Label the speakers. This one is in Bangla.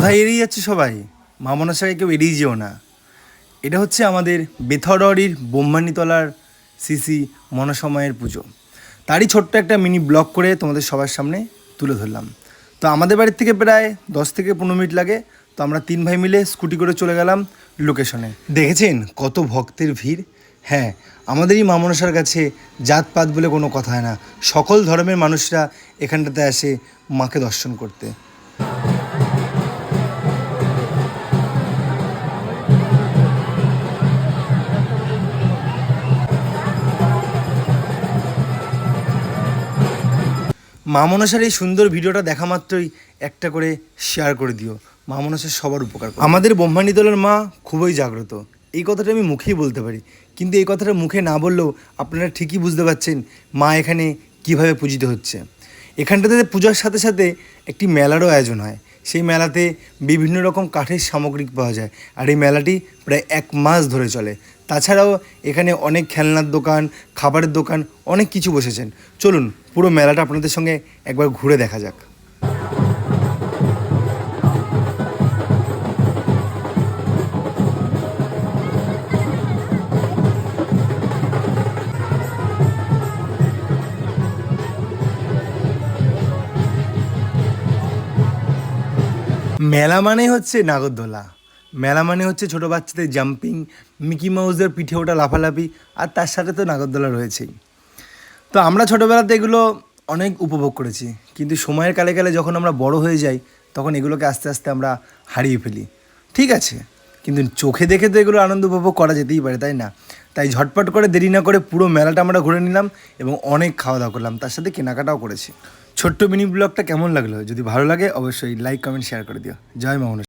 Speaker 1: কোথায় এড়িয়ে যাচ্ছে সবাই? মা মনসাকে কেউ এড়িয়ে যেও না। এটা হচ্ছে আমাদের বেথরডির বোম্বানিতলার শ্রী মনসামায়ের পুজো। তারই ছোট্ট একটা মিনি ব্লগ করে তোমাদের সবার সামনে তুলে ধরলাম। তো আমাদের বাড়ির থেকে প্রায় 10 থেকে 15 মিনিট লাগে। তো আমরা 3 ভাই মিলে স্কুটি করে চলে গেলাম লোকেশনে। দেখেছেন কত ভক্তের ভিড়? হ্যাঁ, আমাদের এই মা মনসার কাছে জাতপাত বলে কোনো কথা হয় না। সকল ধর্মের মানুষরা এখানটাতে আসে মাকে দর্শন করতে। মা মনসার এই সুন্দর ভিডিওটা দেখা মাত্রই একটা করে শেয়ার করে দিও। মা মনসার সবার উপকার করবে। আমাদের ব্রহ্মাণ্ডিতলার মা খুবই জাগ্রত, এই কথাটা আমি মুখেই বলতে পারি। কিন্তু এই কথাটা মুখে না বললেও আপনারা ঠিকই বুঝতে পারছেন মা এখানে কিভাবে পূজিত হচ্ছে। এখানটাতে পূজার সাথে সাথে একটি মেলারও আয়োজন হয়। সেই মেলাতে বিভিন্ন রকম কাঠের সামগ্রী পাওয়া যায়, আর এই মেলাটি প্রায় 1 মাস ধরে চলে। তাছাড়াও এখানে অনেক খেলনার দোকান, খাবারের দোকান, অনেক কিছু বসেছেন। চলুন পুরো মেলাটা আপনাদের সঙ্গে একবার ঘুরে দেখা যাক। মেলা মানে হচ্ছে নাগরদোলা, মেলা মানে হচ্ছে ছোটো বাচ্চাদের জাম্পিং, মিকি মাউসের পিঠে ওঠা লাফালাফি, আর তার সাথে তো নাগরদোলা রয়েছেই। তো আমরা ছোটোবেলাতে এগুলো অনেক উপভোগ করেছি, কিন্তু সময়ের কালে কালে যখন আমরা বড় হয়ে যাই তখন এগুলোকে আস্তে আস্তে আমরা হারিয়ে ফেলি। ঠিক আছে, কিন্তু চোখে দেখে তো এগুলো আনন্দ উপভোগ করা যেতেই পারে, তাই না? তাই ঝটপট করে দেরি না করে পুরো মেলাটা আমরা ঘুরে নিলাম এবং অনেক খাওয়া দাওয়া করলাম, তার সাথে কেনাকাটাও করেছি। ছোট্ট মিনি ব্লগটা কেমন লাগলো? যদি ভালো লাগে অবশ্যই লাইক, কমেন্ট, শেয়ার করে দিও। জয় মা মনসা।